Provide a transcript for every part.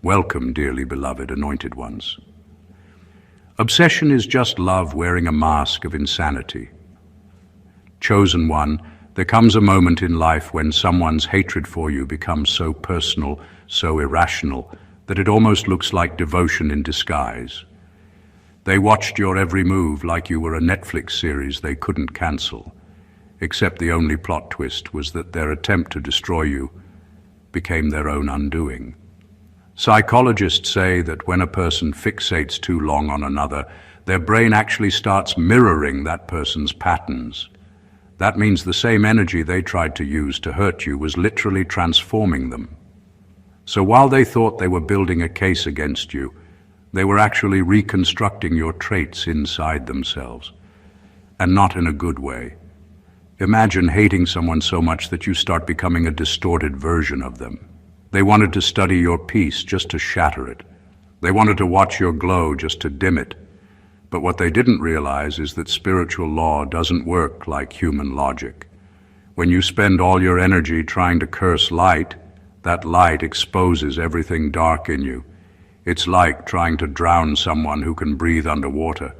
Welcome, dearly beloved, anointed ones. Obsession is just love wearing a mask of insanity. Chosen one, there comes a moment in life when someone's hatred for you becomes so personal, so irrational, that it almost looks like devotion in disguise. They watched your every move like you were a Netflix series they couldn't cancel, except the only plot twist was that their attempt to destroy you became their own undoing. Psychologists say that when a person fixates too long on another, their brain actually starts mirroring that person's patterns. That means the same energy they tried to use to hurt you was literally transforming them. So while they thought they were building a case against you, they were actually reconstructing your traits inside themselves, and not in a good way. Imagine hating someone so much that you start becoming a distorted version of them. They wanted to study your peace just to shatter it. They wanted to watch your glow just to dim it. But what they didn't realize is that spiritual law doesn't work like human logic. When you spend all your energy trying to curse light, that light exposes everything dark in you. It's like trying to drown someone who can breathe underwater.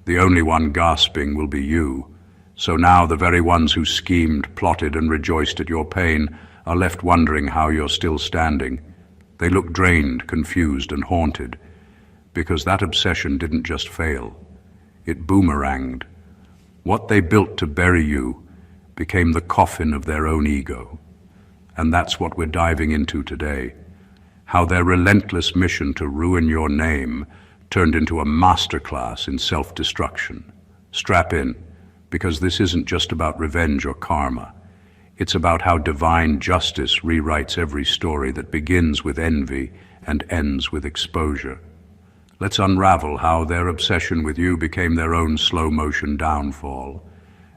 The only one gasping will be you. So now the very ones who schemed, plotted, and rejoiced at your pain are left wondering how you're still standing. They look drained, confused, and haunted, because that obsession didn't just fail. It boomeranged. What they built to bury you became the coffin of their own ego. And that's what we're diving into today. How their relentless mission to ruin your name turned into a masterclass in self-destruction. Strap in, because this isn't just about revenge or karma. It's about how divine justice rewrites every story that begins with envy and ends with exposure. Let's unravel how their obsession with you became their own slow-motion downfall,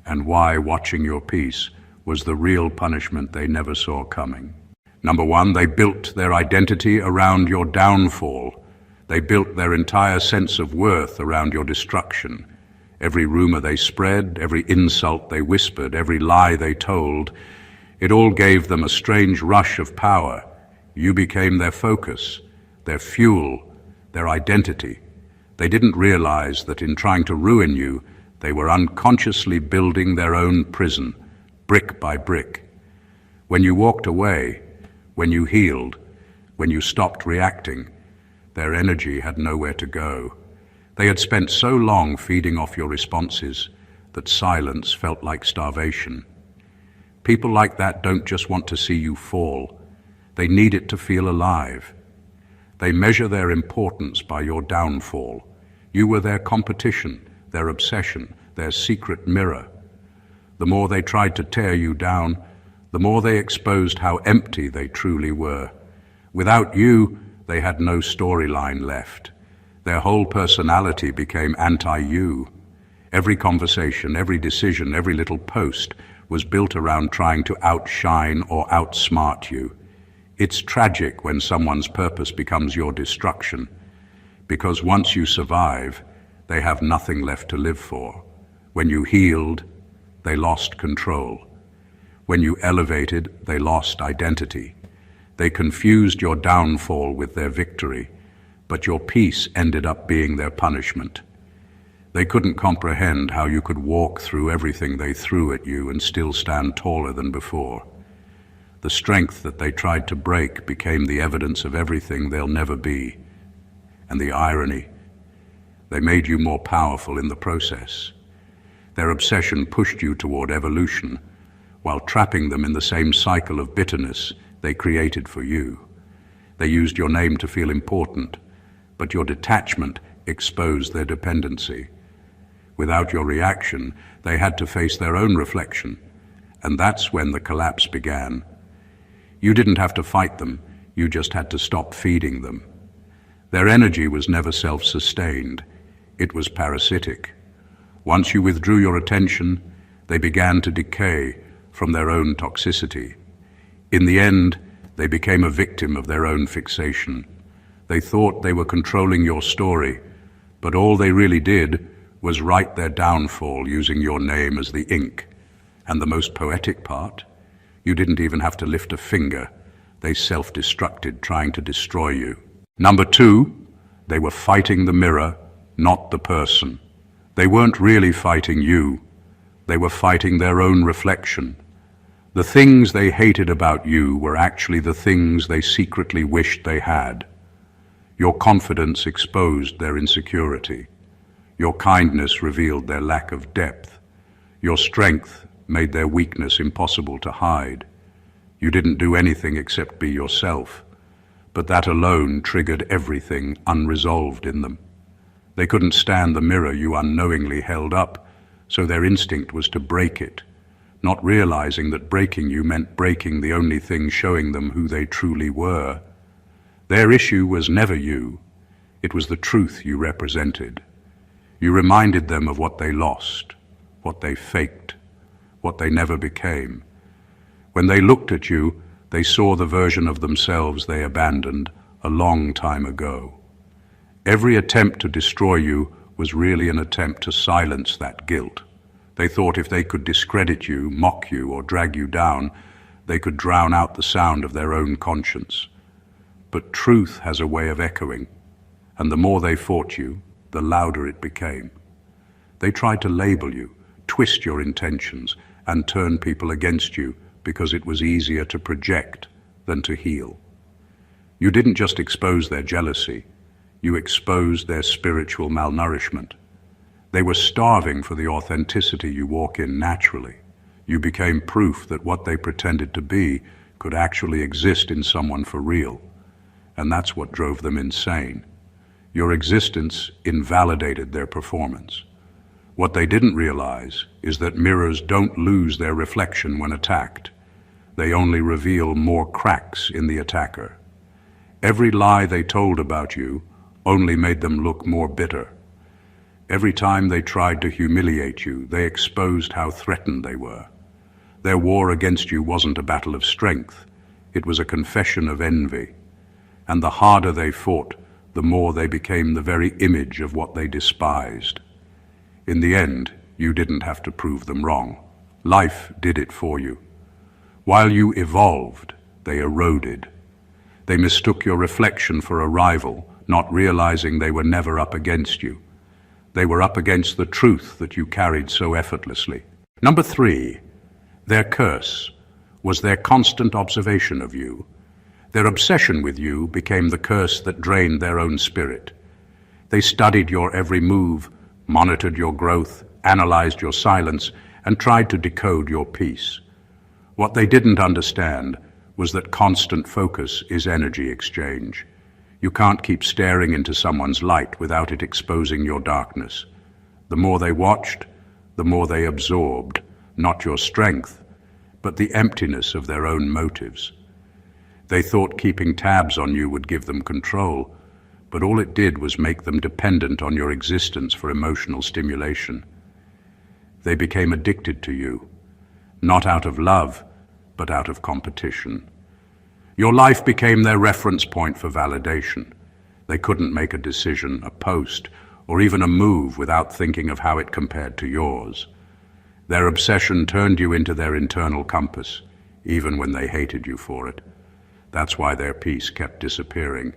and why watching your peace was the real punishment they never saw coming. Number one, they built their identity around your downfall. They built their entire sense of worth around your destruction. Every rumor they spread, every insult they whispered, every lie they told, it all gave them a strange rush of power. You became their focus, their fuel, their identity. They didn't realize that in trying to ruin you, they were unconsciously building their own prison, brick by brick. When you walked away, when you healed, when you stopped reacting, their energy had nowhere to go. They had spent so long feeding off your responses that silence felt like starvation. People like that don't just want to see you fall. They need it to feel alive. They measure their importance by your downfall. You were their competition, their obsession, their secret mirror. The more they tried to tear you down, the more they exposed how empty they truly were. Without you, they had no storyline left. Their whole personality became anti-you. Every conversation, every decision, every little post was built around trying to outshine or outsmart you. It's tragic when someone's purpose becomes your destruction, because once you survive, they have nothing left to live for. When you healed, they lost control. When you elevated, they lost identity. They confused your downfall with their victory, but your peace ended up being their punishment. They couldn't comprehend how you could walk through everything they threw at you and still stand taller than before. The strength that they tried to break became the evidence of everything they'll never be. And the irony, they made you more powerful in the process. Their obsession pushed you toward evolution, while trapping them in the same cycle of bitterness they created for you. They used your name to feel important, but your detachment exposed their dependency. Without your reaction, they had to face their own reflection, and that's when the collapse began. You didn't have to fight them, you just had to stop feeding them. Their energy was never self-sustained, it was parasitic. Once you withdrew your attention, they began to decay from their own toxicity. In the end, they became a victim of their own fixation. They thought they were controlling your story, but all they really did was write their downfall using your name as the ink. And the most poetic part, you didn't even have to lift a finger. They self-destructed trying to destroy you. Number two, they were fighting the mirror, not the person. They weren't really fighting you. They were fighting their own reflection. The things they hated about you were actually the things they secretly wished they had. Your confidence exposed their insecurity. Your kindness revealed their lack of depth. Your strength made their weakness impossible to hide. You didn't do anything except be yourself, but that alone triggered everything unresolved in them. They couldn't stand the mirror you unknowingly held up, so their instinct was to break it, not realizing that breaking you meant breaking the only thing showing them who they truly were. Their issue was never you. It was the truth you represented. You reminded them of what they lost, what they faked, what they never became. When they looked at you, they saw the version of themselves they abandoned a long time ago. Every attempt to destroy you was really an attempt to silence that guilt. They thought if they could discredit you, mock you, or drag you down, they could drown out the sound of their own conscience. But truth has a way of echoing, and the more they fought you, the louder it became. They tried to label you, twist your intentions, and turn people against you because it was easier to project than to heal. You didn't just expose their jealousy, you exposed their spiritual malnourishment. They were starving for the authenticity you walk in naturally. You became proof that what they pretended to be could actually exist in someone for real. And that's what drove them insane. Your existence invalidated their performance. What they didn't realize is that mirrors don't lose their reflection when attacked. They only reveal more cracks in the attacker. Every lie they told about you only made them look more bitter. Every time they tried to humiliate you, they exposed how threatened they were. Their war against you wasn't a battle of strength. It was a confession of envy. And the harder they fought, the more they became the very image of what they despised. In the end, you didn't have to prove them wrong. Life did it for you. While you evolved, they eroded. They mistook your reflection for a rival, not realizing they were never up against you. They were up against the truth that you carried so effortlessly. Number three, their curse was their constant observation of you. Their obsession with you became the curse that drained their own spirit. They studied your every move, monitored your growth, analyzed your silence, and tried to decode your peace. What they didn't understand was that constant focus is energy exchange. You can't keep staring into someone's light without it exposing your darkness. The more they watched, the more they absorbed, not your strength, but the emptiness of their own motives. They thought keeping tabs on you would give them control, but all it did was make them dependent on your existence for emotional stimulation. They became addicted to you, not out of love, but out of competition. Your life became their reference point for validation. They couldn't make a decision, a post, or even a move without thinking of how it compared to yours. Their obsession turned you into their internal compass, even when they hated you for it. That's why their peace kept disappearing.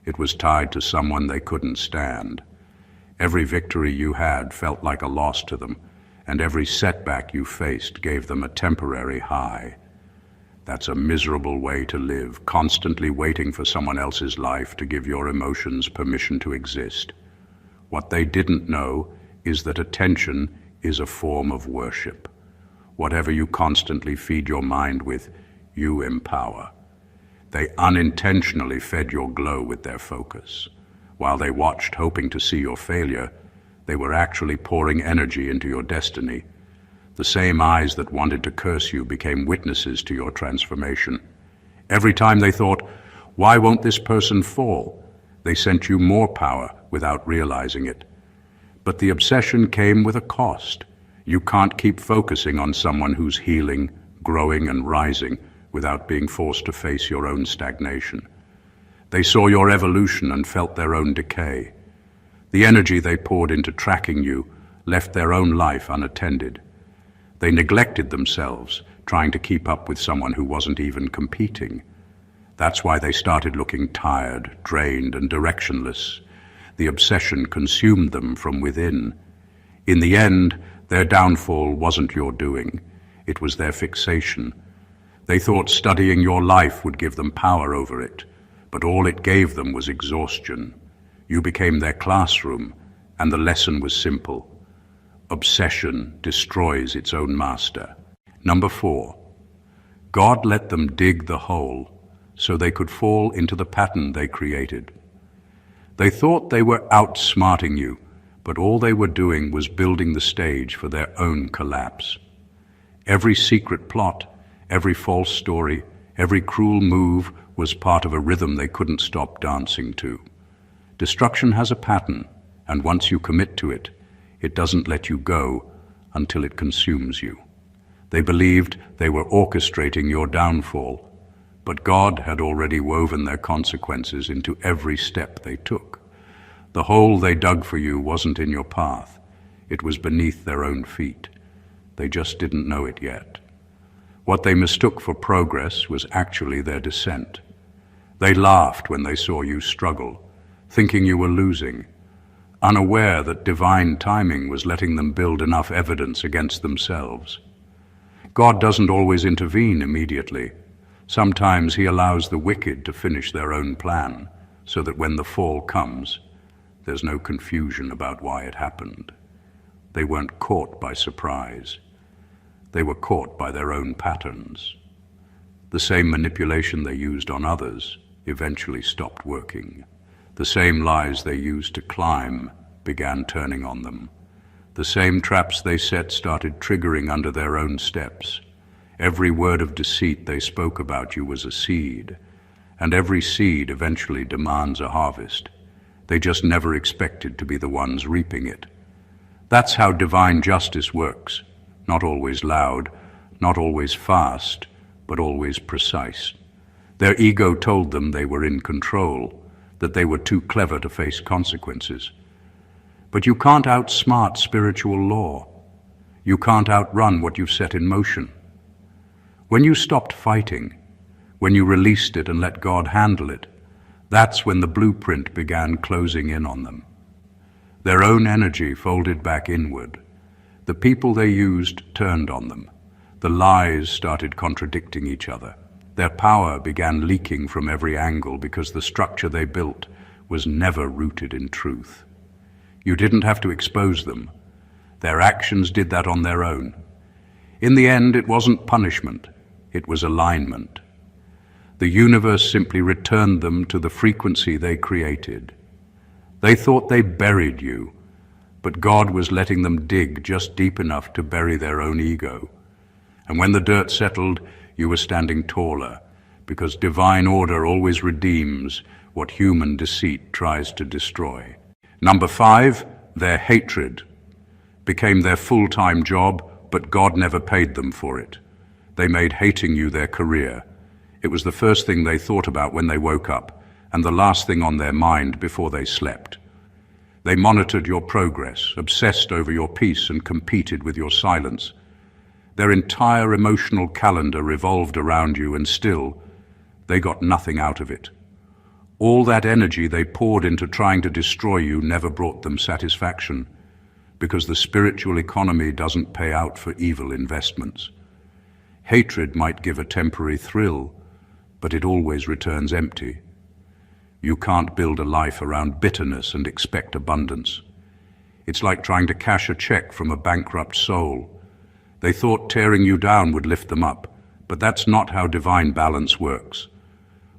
It was tied to someone they couldn't stand. Every victory you had felt like a loss to them, and every setback you faced gave them a temporary high. That's a miserable way to live, constantly waiting for someone else's life to give your emotions permission to exist. What they didn't know is that attention is a form of worship. Whatever you constantly feed your mind with, you empower. They unintentionally fed your glow with their focus. While they watched, hoping to see your failure, they were actually pouring energy into your destiny. The same eyes that wanted to curse you became witnesses to your transformation. Every time they thought, "Why won't this person fall?" they sent you more power without realizing it. But the obsession came with a cost. You can't keep focusing on someone who's healing, growing, and rising without being forced to face your own stagnation. They saw your evolution and felt their own decay. The energy they poured into tracking you left their own life unattended. They neglected themselves, trying to keep up with someone who wasn't even competing. That's why they started looking tired, drained, and directionless. The obsession consumed them from within. In the end, their downfall wasn't your doing. It was their fixation. They thought studying your life would give them power over it, but all it gave them was exhaustion. You became their classroom, and the lesson was simple. Obsession destroys its own master. Number 4. God let them dig the hole so they could fall into the pattern they created. They thought they were outsmarting you, but all they were doing was building the stage for their own collapse. Every secret plot, every false story, every cruel move was part of a rhythm they couldn't stop dancing to. Destruction has a pattern, and once you commit to it, it doesn't let you go until it consumes you. They believed they were orchestrating your downfall, but God had already woven their consequences into every step they took. The hole they dug for you wasn't in your path. It was beneath their own feet. They just didn't know it yet. What they mistook for progress was actually their descent. They laughed when they saw you struggle, thinking you were losing, unaware that divine timing was letting them build enough evidence against themselves. God doesn't always intervene immediately. Sometimes he allows the wicked to finish their own plan, so that when the fall comes, there's no confusion about why it happened. They weren't caught by surprise. They were caught by their own patterns. The same manipulation they used on others eventually stopped working. The same lies they used to climb began turning on them. The same traps they set started triggering under their own steps. Every word of deceit they spoke about you was a seed, and every seed eventually demands a harvest. They just never expected to be the ones reaping it. That's how divine justice works. Not always loud, not always fast, but always precise. Their ego told them they were in control, that they were too clever to face consequences. But you can't outsmart spiritual law. You can't outrun what you've set in motion. When you stopped fighting, when you released it and let God handle it, that's when the blueprint began closing in on them. Their own energy folded back inward. The people they used turned on them. The lies started contradicting each other. Their power began leaking from every angle because the structure they built was never rooted in truth. You didn't have to expose them. Their actions did that on their own. In the end, it wasn't punishment. It was alignment. The universe simply returned them to the frequency they created. They thought they buried you, but God was letting them dig just deep enough to bury their own ego. And when the dirt settled, you were standing taller, because divine order always redeems what human deceit tries to destroy. Number 5, their hatred became their full-time job, but God never paid them for it. They made hating you their career. It was the first thing they thought about when they woke up, and the last thing on their mind before they slept. They monitored your progress, obsessed over your peace, and competed with your silence. Their entire emotional calendar revolved around you, and still, they got nothing out of it. All that energy they poured into trying to destroy you never brought them satisfaction, because the spiritual economy doesn't pay out for evil investments. Hatred might give a temporary thrill, but it always returns empty. You can't build a life around bitterness and expect abundance. It's like trying to cash a check from a bankrupt soul. They thought tearing you down would lift them up, but that's not how divine balance works.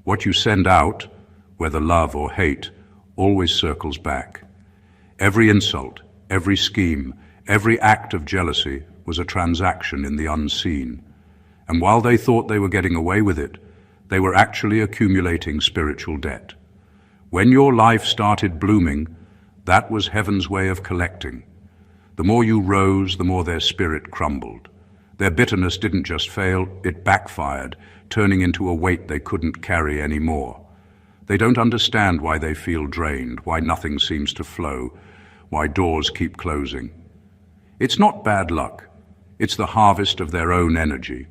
What you send out, whether love or hate, always circles back. Every insult, every scheme, every act of jealousy was a transaction in the unseen. And while they thought they were getting away with it, they were actually accumulating spiritual debt. When your life started blooming, that was heaven's way of collecting. The more you rose, the more their spirit crumbled. Their bitterness didn't just fail, it backfired, turning into a weight they couldn't carry anymore. They don't understand why they feel drained, why nothing seems to flow, why doors keep closing. It's not bad luck. It's the harvest of their own energy.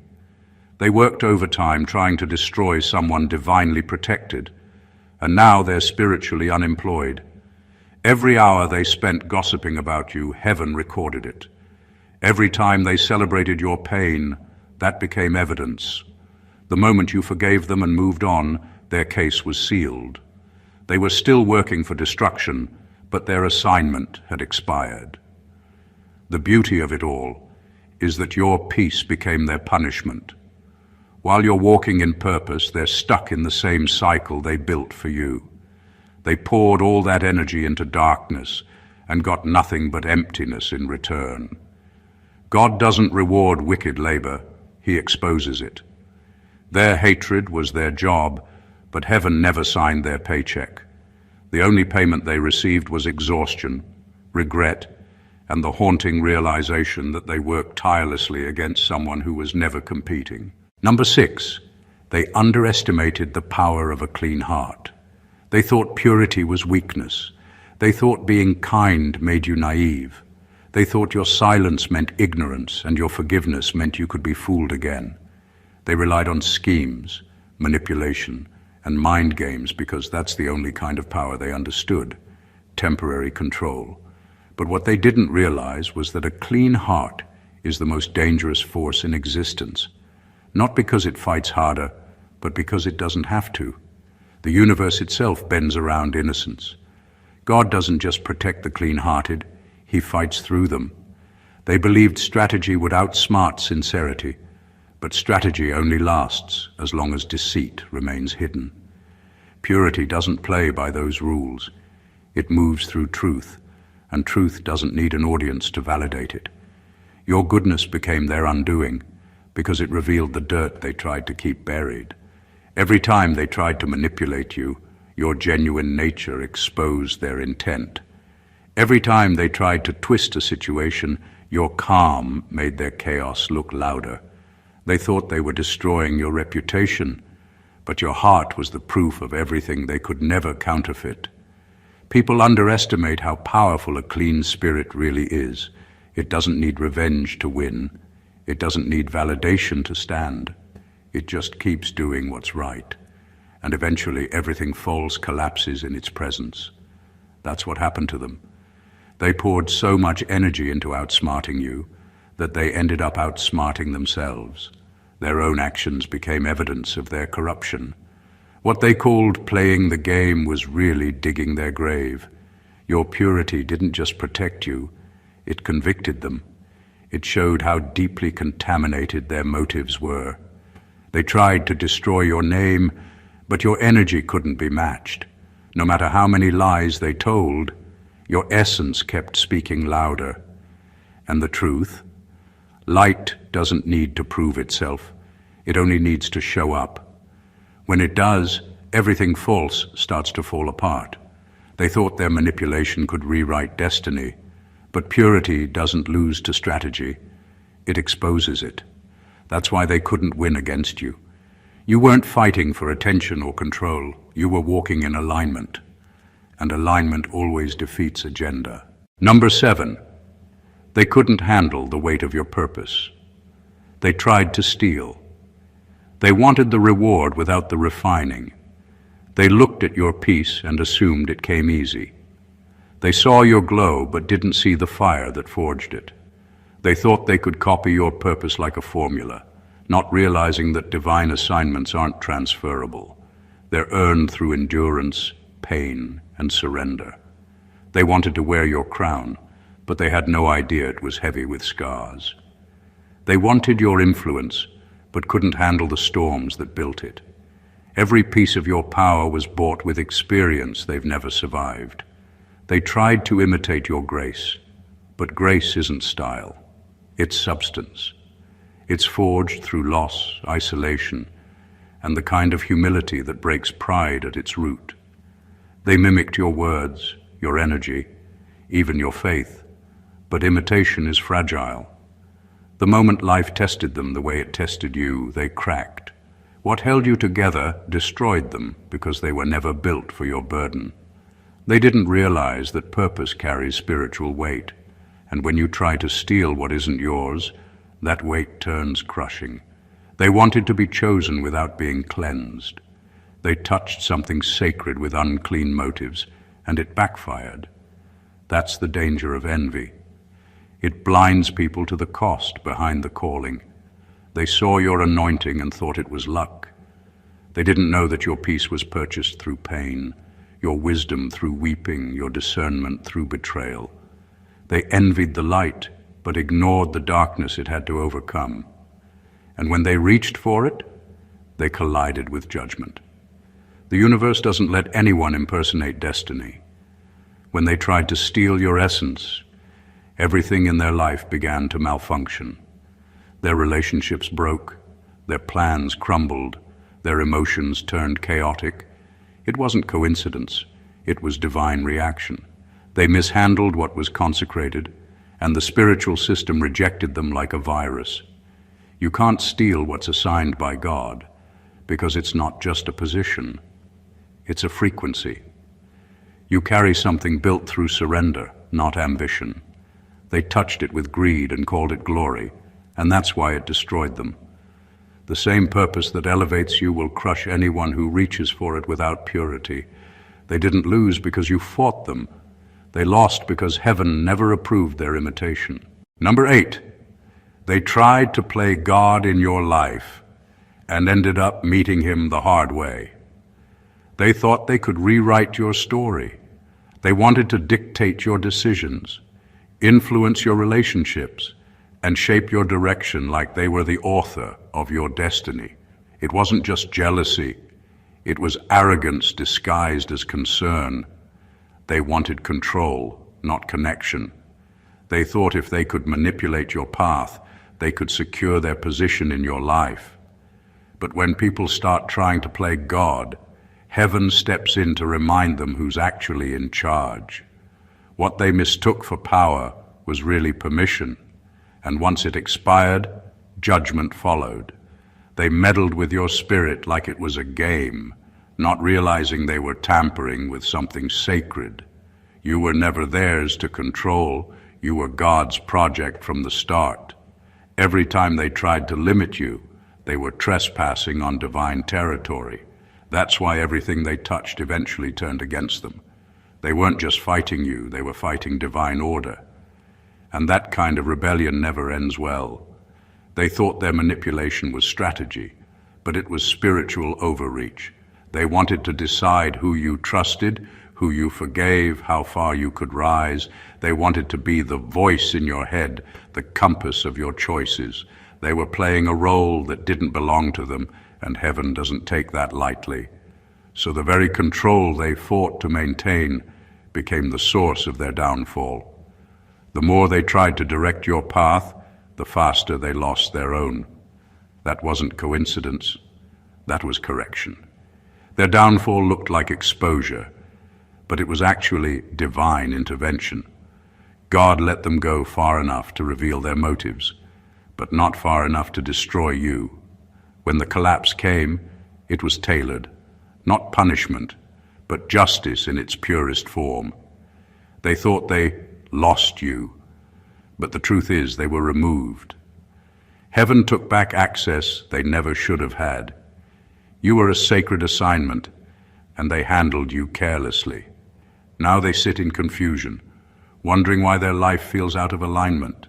They worked overtime trying to destroy someone divinely protected, and now they're spiritually unemployed. Every hour they spent gossiping about you, heaven recorded it. Every time they celebrated your pain, that became evidence. The moment you forgave them and moved on, their case was sealed. They were still working for destruction, but their assignment had expired. The beauty of it all is that your peace became their punishment. While you're walking in purpose, they're stuck in the same cycle they built for you. They poured all that energy into darkness and got nothing but emptiness in return. God doesn't reward wicked labor, He exposes it. Their hatred was their job, but heaven never signed their paycheck. The only payment they received was exhaustion, regret, and the haunting realization that they worked tirelessly against someone who was never competing. Number 6, they underestimated the power of a clean heart. They thought purity was weakness. They thought being kind made you naive. They thought your silence meant ignorance and your forgiveness meant you could be fooled again. They relied on schemes, manipulation, and mind games because that's the only kind of power they understood, temporary control. But what they didn't realize was that a clean heart is the most dangerous force in existence, not because it fights harder, but because it doesn't have to. The universe itself bends around innocence. God doesn't just protect the clean-hearted, He fights through them. They believed strategy would outsmart sincerity, but strategy only lasts as long as deceit remains hidden. Purity doesn't play by those rules. It moves through truth, and truth doesn't need an audience to validate it. Your goodness became their undoing because it revealed the dirt they tried to keep buried. Every time they tried to manipulate you, your genuine nature exposed their intent. Every time they tried to twist a situation, your calm made their chaos look louder. They thought they were destroying your reputation, but your heart was the proof of everything they could never counterfeit. People underestimate how powerful a clean spirit really is. It doesn't need revenge to win. It doesn't need validation to stand. It just keeps doing what's right. And eventually everything falls, collapses in its presence. That's what happened to them. They poured so much energy into outsmarting you that they ended up outsmarting themselves. Their own actions became evidence of their corruption. What they called playing the game was really digging their grave. Your purity didn't just protect you, it convicted them. It showed how deeply contaminated their motives were. They tried to destroy your name, but your energy couldn't be matched. No matter how many lies they told, your essence kept speaking louder. And the truth? Light doesn't need to prove itself. It only needs to show up. When it does, everything false starts to fall apart. They thought their manipulation could rewrite destiny, but purity doesn't lose to strategy. It exposes it. That's why they couldn't win against you. You weren't fighting for attention or control. You were walking in alignment. And alignment always defeats agenda. Number 7, they couldn't handle the weight of your purpose. They tried to steal. They wanted the reward without the refining. They looked at your peace and assumed it came easy. They saw your glow but didn't see the fire that forged it. They thought they could copy your purpose like a formula, not realizing that divine assignments aren't transferable. They're earned through endurance, pain, and surrender. They wanted to wear your crown, but they had no idea it was heavy with scars. They wanted your influence, but couldn't handle the storms that built it. Every piece of your power was bought with experience they've never survived. They tried to imitate your grace, but grace isn't style, it's substance. It's forged through loss, isolation, and the kind of humility that breaks pride at its root. They mimicked your words, your energy, even your faith, but imitation is fragile. The moment life tested them the way it tested you, they cracked. What held you together destroyed them because they were never built for your burden. They didn't realize that purpose carries spiritual weight, and when you try to steal what isn't yours, that weight turns crushing. They wanted to be chosen without being cleansed. They touched something sacred with unclean motives, and it backfired. That's the danger of envy. It blinds people to the cost behind the calling. They saw your anointing and thought it was luck. They didn't know that your peace was purchased through pain, your wisdom through weeping, your discernment through betrayal. They envied the light, but ignored the darkness it had to overcome. And when they reached for it, they collided with judgment. The universe doesn't let anyone impersonate destiny. When they tried to steal your essence, everything in their life began to malfunction. Their relationships broke, their plans crumbled, their emotions turned chaotic. It wasn't coincidence, it was divine reaction. They mishandled what was consecrated, and the spiritual system rejected them like a virus. You can't steal what's assigned by God, because it's not just a position, it's a frequency. You carry something built through surrender, not ambition. They touched it with greed and called it glory, and that's why it destroyed them. The same purpose that elevates you will crush anyone who reaches for it without purity. They didn't lose because you fought them. They lost because heaven never approved their imitation. Number 8, they tried to play God in your life and ended up meeting him the hard way. They thought they could rewrite your story. They wanted to dictate your decisions, influence your relationships, and shape your direction like they were the author of your destiny. It wasn't just jealousy. It was arrogance disguised as concern. They wanted control, not connection. They thought if they could manipulate your path, they could secure their position in your life. But when people start trying to play God, heaven steps in to remind them who's actually in charge. What they mistook for power was really permission, and once it expired, judgment followed. They meddled with your spirit like it was a game, not realizing they were tampering with something sacred. You were never theirs to control. You were God's project from the start. Every time they tried to limit you, they were trespassing on divine territory. That's why everything they touched eventually turned against them. They weren't just fighting you, they were fighting divine order. And that kind of rebellion never ends well. They thought their manipulation was strategy, but it was spiritual overreach. They wanted to decide who you trusted, who you forgave, how far you could rise. They wanted to be the voice in your head, the compass of your choices. They were playing a role that didn't belong to them, and heaven doesn't take that lightly. So the very control they fought to maintain became the source of their downfall. The more they tried to direct your path, the faster they lost their own. That wasn't coincidence. That was correction. Their downfall looked like exposure, but it was actually divine intervention. God let them go far enough to reveal their motives, but not far enough to destroy you. When the collapse came, it was tailored, not punishment, but justice in its purest form. They thought they lost you, but the truth is they were removed. Heaven took back access they never should have had. You were a sacred assignment, and they handled you carelessly. Now they sit in confusion, wondering why their life feels out of alignment.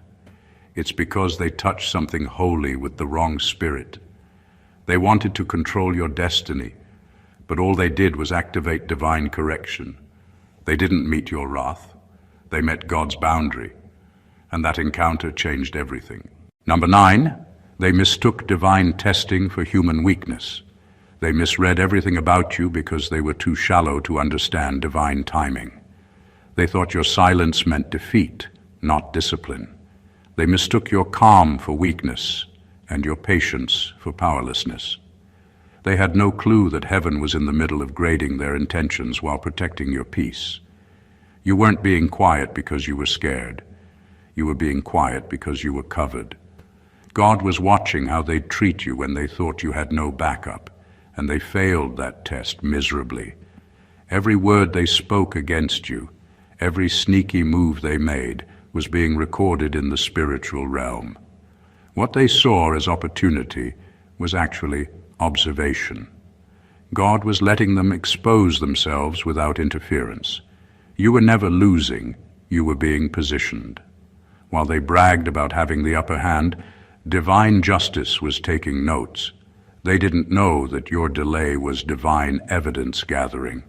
It's because they touched something holy with the wrong spirit. They wanted to control your destiny, but all they did was activate divine correction. They didn't meet your wrath. They met God's boundary, and that encounter changed everything. Number 9, they mistook divine testing for human weakness. They misread everything about you because they were too shallow to understand divine timing. They thought your silence meant defeat, not discipline. They mistook your calm for weakness and your patience for powerlessness. They had no clue that heaven was in the middle of grading their intentions while protecting your peace. You weren't being quiet because you were scared. You were being quiet because you were covered. God was watching how they'd treat you when they thought you had no backup, and they failed that test miserably. Every word they spoke against you, every sneaky move they made, was being recorded in the spiritual realm. What they saw as opportunity was actually observation. God was letting them expose themselves without interference. You were never losing, you were being positioned. While they bragged about having the upper hand, divine justice was taking notes. They didn't know that your delay was divine evidence gathering.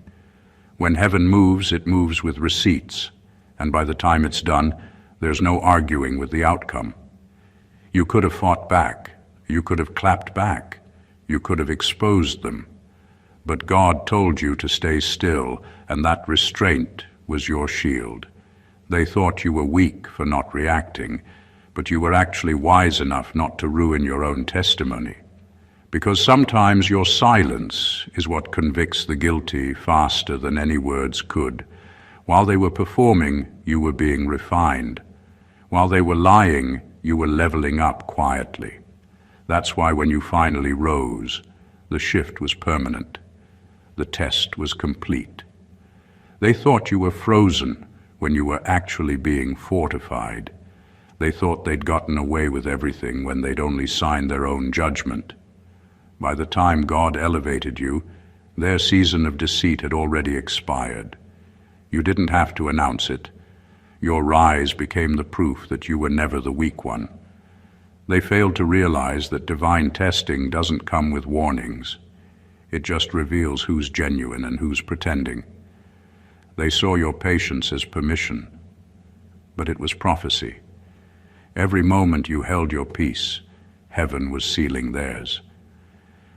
When heaven moves, it moves with receipts, and by the time it's done, there's no arguing with the outcome. You could have fought back, you could have clapped back, you could have exposed them. But God told you to stay still, and that restraint was your shield. They thought you were weak for not reacting, but you were actually wise enough not to ruin your own testimony. Because sometimes your silence is what convicts the guilty faster than any words could. While they were performing, you were being refined. While they were lying, you were leveling up quietly. That's why when you finally rose, the shift was permanent. The test was complete. They thought you were frozen when you were actually being fortified. They thought they'd gotten away with everything when they'd only signed their own judgment. By the time God elevated you, their season of deceit had already expired. You didn't have to announce it. Your rise became the proof that you were never the weak one. They failed to realize that divine testing doesn't come with warnings. It just reveals who's genuine and who's pretending. They saw your patience as permission, but it was prophecy. Every moment you held your peace, heaven was sealing theirs.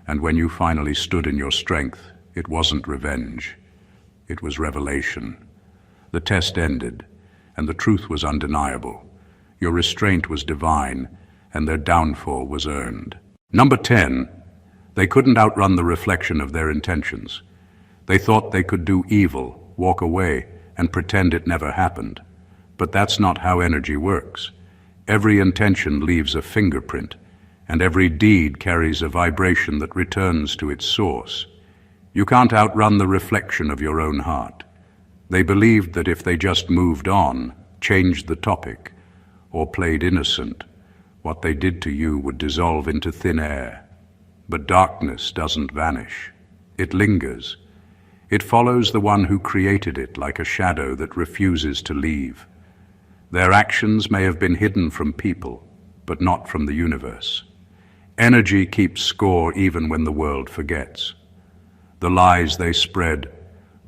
And when you finally stood in your strength, it wasn't revenge. It was revelation. The test ended, and the truth was undeniable. Your restraint was divine, and their downfall was earned. Number 10, they couldn't outrun the reflection of their intentions. They thought they could do evil, walk away, and pretend it never happened. But that's not how energy works. Every intention leaves a fingerprint, and every deed carries a vibration that returns to its source. You can't outrun the reflection of your own heart. They believed that if they just moved on, changed the topic, or played innocent, what they did to you would dissolve into thin air. But darkness doesn't vanish. It lingers. It follows the one who created it like a shadow that refuses to leave. Their actions may have been hidden from people, but not from the universe. Energy keeps score even when the world forgets. The lies they spread,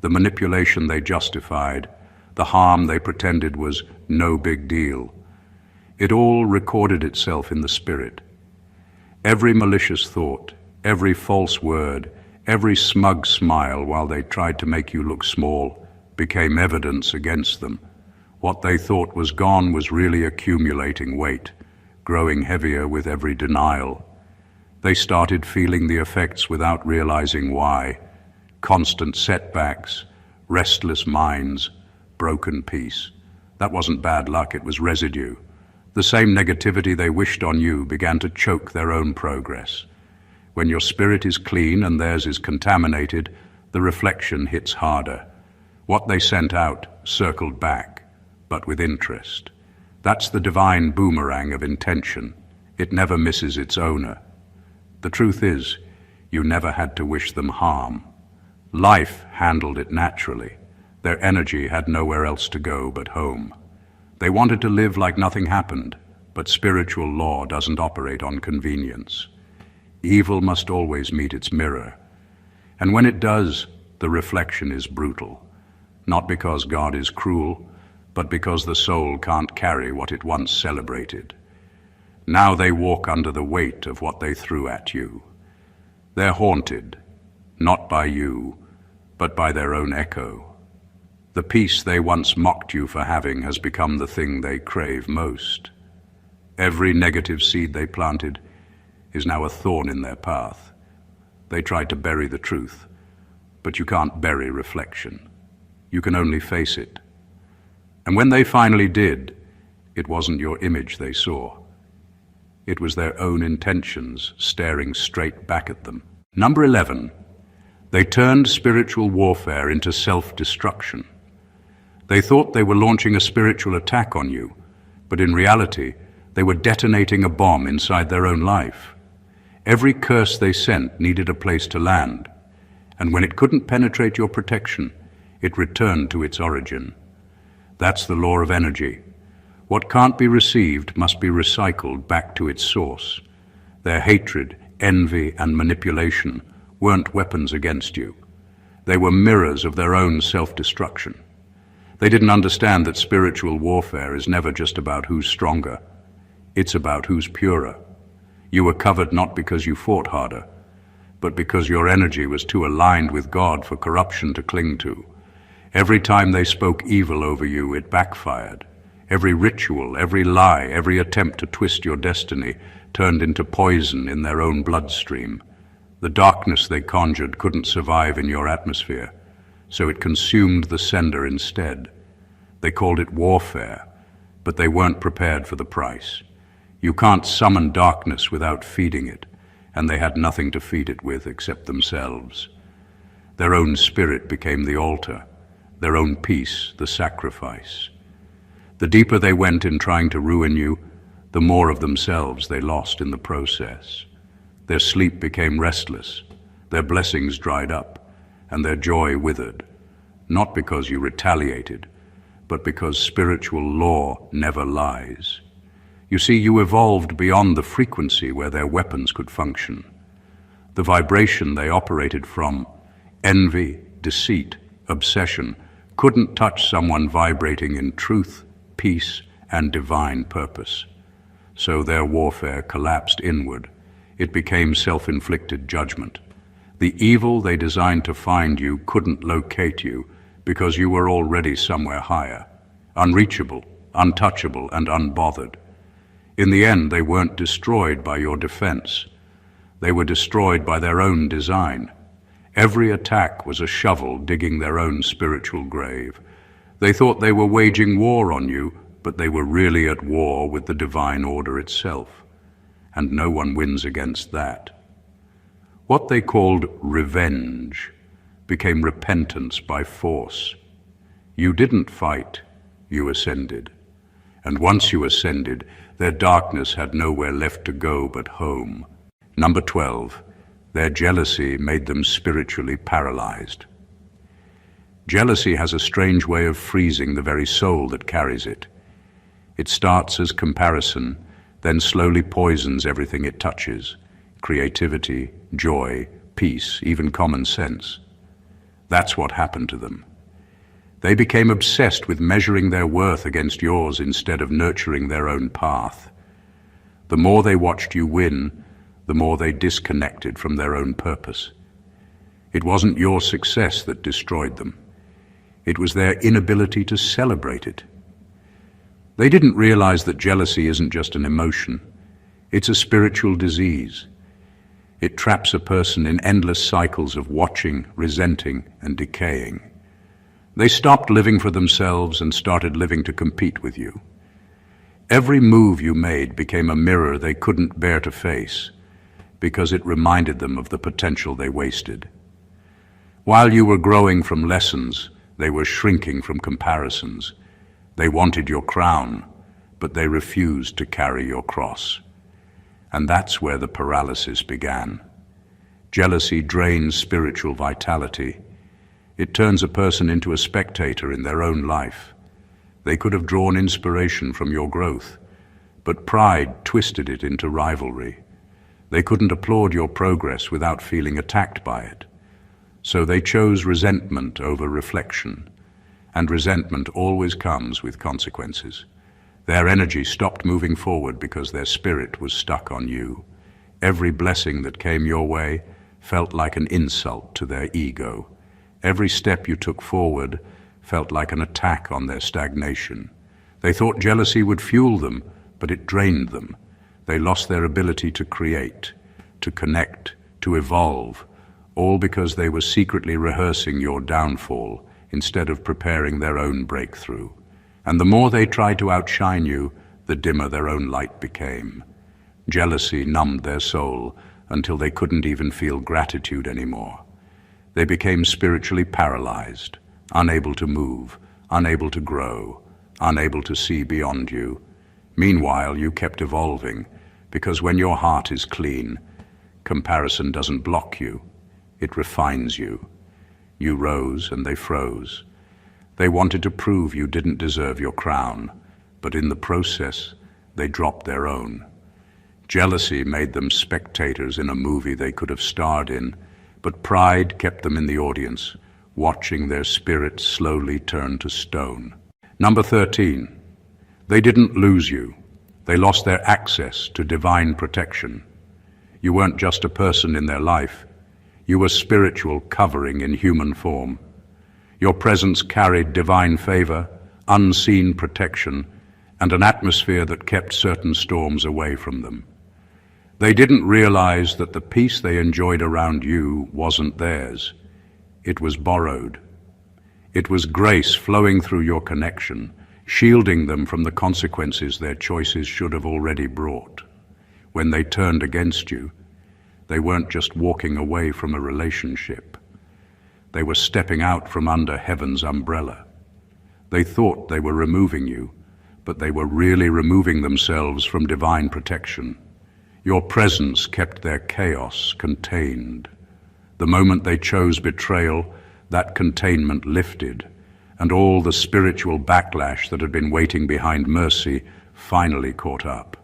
the manipulation they justified, the harm they pretended was no big deal. It all recorded itself in the spirit. Every malicious thought, every false word, every smug smile while they tried to make you look small became evidence against them. What they thought was gone was really accumulating weight, growing heavier with every denial. They started feeling the effects without realizing why. Constant setbacks, restless minds, broken peace. That wasn't bad luck, it was residue. The same negativity they wished on you began to choke their own progress. When your spirit is clean and theirs is contaminated, the reflection hits harder. What they sent out circled back, but with interest. That's the divine boomerang of intention. It never misses its owner. The truth is, you never had to wish them harm. Life handled it naturally. Their energy had nowhere else to go but home. They wanted to live like nothing happened, but spiritual law doesn't operate on convenience. Evil must always meet its mirror. And when it does, the reflection is brutal. Not because God is cruel, but because the soul can't carry what it once celebrated. Now they walk under the weight of what they threw at you. They're haunted, not by you, but by their own echo. The peace they once mocked you for having has become the thing they crave most. Every negative seed they planted is now a thorn in their path. They tried to bury the truth, but you can't bury reflection. You can only face it. And when they finally did, it wasn't your image they saw. It was their own intentions staring straight back at them. Number 11, they turned spiritual warfare into self-destruction. They thought they were launching a spiritual attack on you, but in reality, they were detonating a bomb inside their own life. Every curse they sent needed a place to land, and when it couldn't penetrate your protection, it returned to its origin. That's the law of energy. What can't be received must be recycled back to its source. Their hatred, envy, and manipulation weren't weapons against you. They were mirrors of their own self-destruction. They didn't understand that spiritual warfare is never just about who's stronger. It's about who's purer. You were covered not because you fought harder, but because your energy was too aligned with God for corruption to cling to. Every time they spoke evil over you, it backfired. Every ritual, every lie, every attempt to twist your destiny turned into poison in their own bloodstream. The darkness they conjured couldn't survive in your atmosphere, so it consumed the sender instead. They called it warfare, but they weren't prepared for the price. You can't summon darkness without feeding it, and they had nothing to feed it with except themselves. Their own spirit became the altar, their own peace the sacrifice. The deeper they went in trying to ruin you, the more of themselves they lost in the process. Their sleep became restless, their blessings dried up, and their joy withered, not because you retaliated, but because spiritual law never lies. You see, you evolved beyond the frequency where their weapons could function. The vibration they operated from, envy, deceit, obsession, couldn't touch someone vibrating in truth, peace, and divine purpose. So their warfare collapsed inward. It became self-inflicted judgment. The evil they designed to find you couldn't locate you because you were already somewhere higher, unreachable, untouchable, and unbothered. In the end, they weren't destroyed by your defense. They were destroyed by their own design. Every attack was a shovel digging their own spiritual grave. They thought they were waging war on you, but they were really at war with the divine order itself. And no one wins against that. What they called revenge became repentance by force. You didn't fight, you ascended. And once you ascended, their darkness had nowhere left to go but home. Number 12, their jealousy made them spiritually paralyzed. Jealousy has a strange way of freezing the very soul that carries it. It starts as comparison, then slowly poisons everything it touches: creativity, joy, peace, even common sense. That's what happened to them. They became obsessed with measuring their worth against yours instead of nurturing their own path. The more they watched you win, the more they disconnected from their own purpose. It wasn't your success that destroyed them. It was their inability to celebrate it. They didn't realize that jealousy isn't just an emotion. It's a spiritual disease. It traps a person in endless cycles of watching, resenting, and decaying. They stopped living for themselves and started living to compete with you. Every move you made became a mirror they couldn't bear to face because it reminded them of the potential they wasted. While you were growing from lessons, they were shrinking from comparisons. They wanted your crown, but they refused to carry your cross. And that's where the paralysis began. Jealousy drains spiritual vitality. It turns a person into a spectator in their own life. They could have drawn inspiration from your growth, but pride twisted it into rivalry. They couldn't applaud your progress without feeling attacked by it. So they chose resentment over reflection, and resentment always comes with consequences. Their energy stopped moving forward because their spirit was stuck on you. Every blessing that came your way felt like an insult to their ego. Every step you took forward felt like an attack on their stagnation. They thought jealousy would fuel them, but it drained them. They lost their ability to create, to connect, to evolve, all because they were secretly rehearsing your downfall instead of preparing their own breakthrough. And the more they tried to outshine you, the dimmer their own light became. Jealousy numbed their soul until they couldn't even feel gratitude anymore. They became spiritually paralyzed, unable to move, unable to grow, unable to see beyond you. Meanwhile, you kept evolving, because when your heart is clean, Comparison doesn't block you, it refines you. You rose and they froze. They wanted to prove you didn't deserve your crown, but in the process, they dropped their own. Jealousy made them spectators in a movie they could have starred in, but pride kept them in the audience, watching their spirits slowly turn to stone. Number 13. They didn't lose you. They lost their access to divine protection. You weren't just a person in their life. You were spiritual covering in human form. Your presence carried divine favor, unseen protection, and an atmosphere that kept certain storms away from them. They didn't realize that the peace they enjoyed around you wasn't theirs. It was borrowed. It was grace flowing through your connection, shielding them from the consequences their choices should have already brought. When they turned against you, they weren't just walking away from a relationship. They were stepping out from under heaven's umbrella. They thought they were removing you, but they were really removing themselves from divine protection. Your presence kept their chaos contained. The moment they chose betrayal, that containment lifted, and all the spiritual backlash that had been waiting behind mercy finally caught up.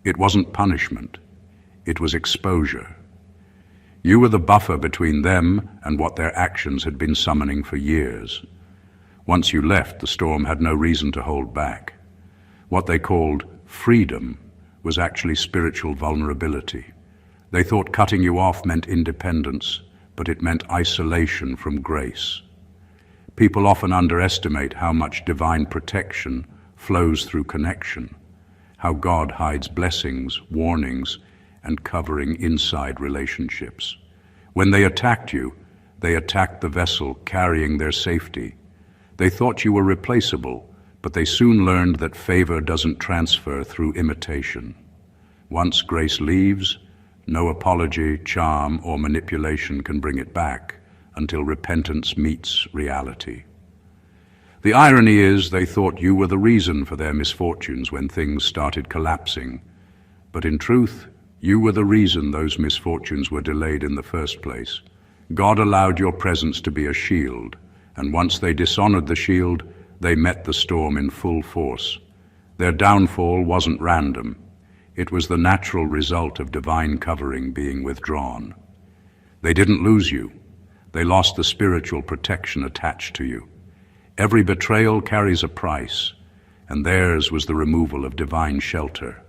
It wasn't punishment, it was exposure. You were the buffer between them and what their actions had been summoning for years. Once you left, the storm had no reason to hold back. What they called freedom was actually spiritual vulnerability. They thought cutting you off meant independence, but it meant isolation from grace. People often underestimate how much divine protection flows through connection, how God hides blessings, warnings, and covering inside relationships. When they attacked you, they attacked the vessel carrying their safety. They thought you were replaceable, but they soon learned that favor doesn't transfer through imitation. Once grace leaves, no apology, charm, or manipulation can bring it back until repentance meets reality. The irony is they thought you were the reason for their misfortunes when things started collapsing, but in truth, you were the reason those misfortunes were delayed in the first place. God allowed your presence to be a shield, and once they dishonored the shield, they met the storm in full force. Their downfall wasn't random. It was the natural result of divine covering being withdrawn. They didn't lose you. They lost the spiritual protection attached to you. Every betrayal carries a price, and theirs was the removal of divine shelter.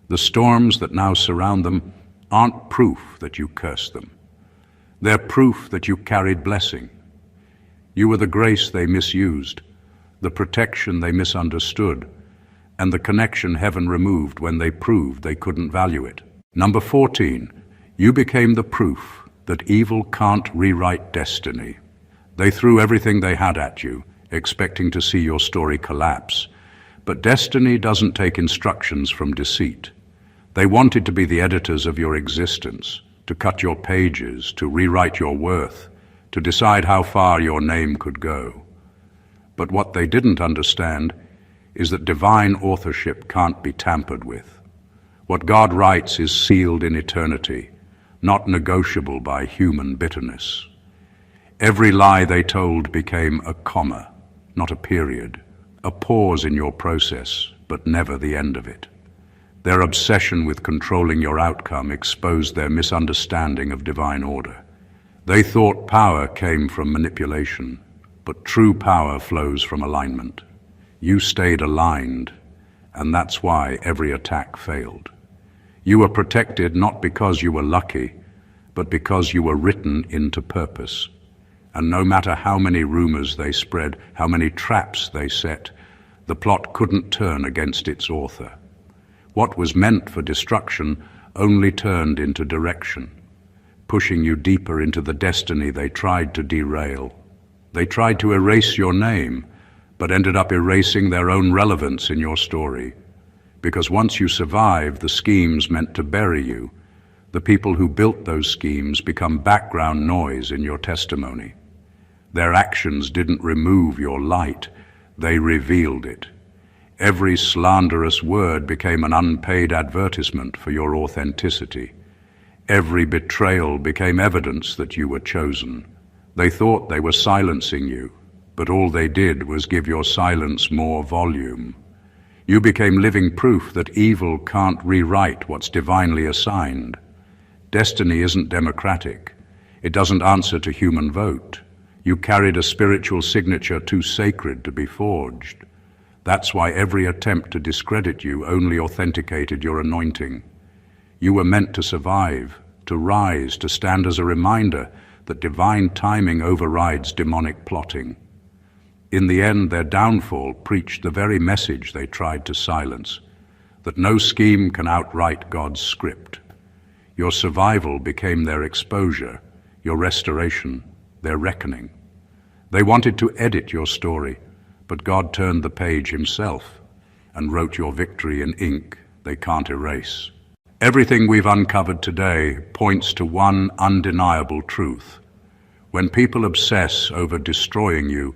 The storms that now surround them aren't proof that you cursed them. They're proof that you carried blessing. You were the grace they misused, the protection they misunderstood, and the connection heaven removed when they proved they couldn't value it. Number 14, you became the proof that evil can't rewrite destiny. They threw everything they had at you, expecting to see your story collapse. But destiny doesn't take instructions from deceit. They wanted to be the editors of your existence, to cut your pages, to rewrite your worth, to decide how far your name could go. But what they didn't understand is that divine authorship can't be tampered with. What God writes is sealed in eternity, not negotiable by human bitterness. Every lie they told became a comma, not a period, a pause in your process, but never the end of it. Their obsession with controlling your outcome exposed their misunderstanding of divine order. They thought power came from manipulation, but true power flows from alignment. You stayed aligned, and that's why every attack failed. You were protected not because you were lucky, but because you were written into purpose. And no matter how many rumors they spread, how many traps they set, the plot couldn't turn against its author. What was meant for destruction only turned into direction, pushing you deeper into the destiny they tried to derail. They tried to erase your name, but ended up erasing their own relevance in your story. Because once you survive the schemes meant to bury you, the people who built those schemes become background noise in your testimony. Their actions didn't remove your light, they revealed it. Every slanderous word became an unpaid advertisement for your authenticity. Every betrayal became evidence that you were chosen. They thought they were silencing you, but all they did was give your silence more volume. You became living proof that evil can't rewrite what's divinely assigned. Destiny isn't democratic. It doesn't answer to human vote. You carried a spiritual signature too sacred to be forged. That's why every attempt to discredit you only authenticated your anointing. You were meant to survive, to rise, to stand as a reminder that divine timing overrides demonic plotting. In the end, their downfall preached the very message they tried to silence, that no scheme can outwrite God's script. Your survival became their exposure, your restoration, their reckoning. They wanted to edit your story, but God turned the page himself and wrote your victory in ink they can't erase. Everything we've uncovered today points to one undeniable truth. When people obsess over destroying you,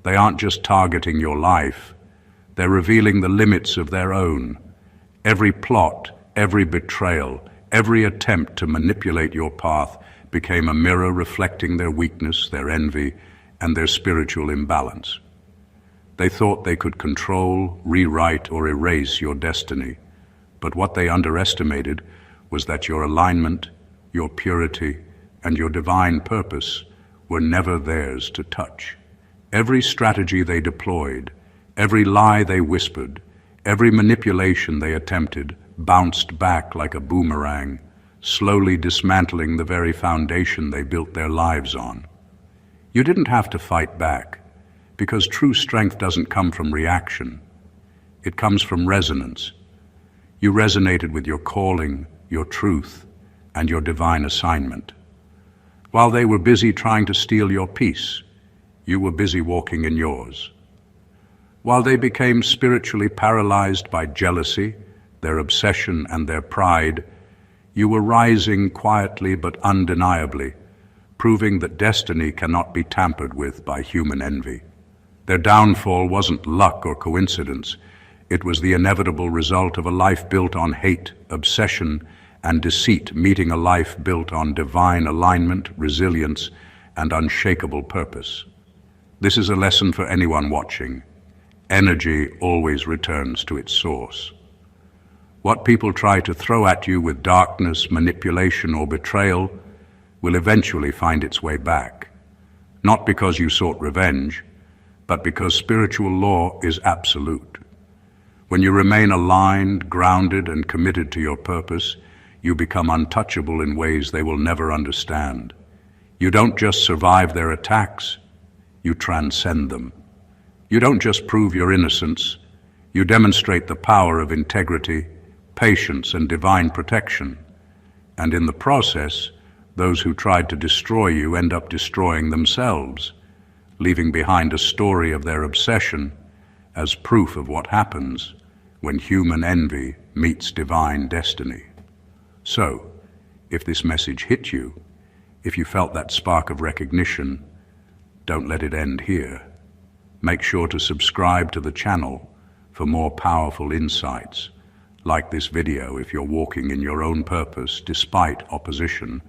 they aren't just targeting your life, they're revealing the limits of their own. Every plot, every betrayal, every attempt to manipulate your path became a mirror reflecting their weakness, their envy, and their spiritual imbalance. They thought they could control, rewrite, or erase your destiny, but what they underestimated was that your alignment, your purity, and your divine purpose were never theirs to touch. Every strategy they deployed, every lie they whispered, every manipulation they attempted bounced back like a boomerang, slowly dismantling the very foundation they built their lives on. You didn't have to fight back, because true strength doesn't come from reaction. It comes from resonance. You resonated with your calling, your truth, and your divine assignment. While they were busy trying to steal your peace, you were busy walking in yours. While they became spiritually paralyzed by jealousy, their obsession, and their pride, you were rising quietly but undeniably, proving that destiny cannot be tampered with by human envy. Their downfall wasn't luck or coincidence. It was the inevitable result of a life built on hate, obsession, and deceit meeting a life built on divine alignment, resilience, and unshakable purpose. This is a lesson for anyone watching. Energy always returns to its source. What people try to throw at you with darkness, manipulation, or betrayal will eventually find its way back, not because you sought revenge, but because spiritual law is absolute. When you remain aligned, grounded, and committed to your purpose, you become untouchable in ways they will never understand. You don't just survive their attacks, you transcend them. You don't just prove your innocence, you demonstrate the power of integrity, patience, and divine protection. And in the process, those who tried to destroy you end up destroying themselves, leaving behind a story of their obsession as proof of what happens when human envy meets divine destiny. So, if this message hit you, if you felt that spark of recognition, don't let it end here. Make sure to subscribe to the channel for more powerful insights, like this video if you're walking in your own purpose despite opposition.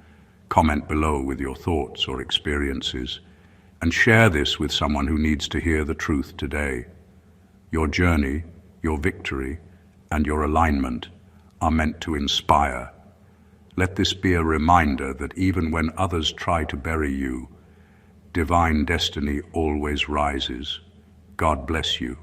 Comment below with your thoughts or experiences, and share this with someone who needs to hear the truth today. Your journey, your victory, and your alignment are meant to inspire. Let this be a reminder that even when others try to bury you, divine destiny always rises. God bless you.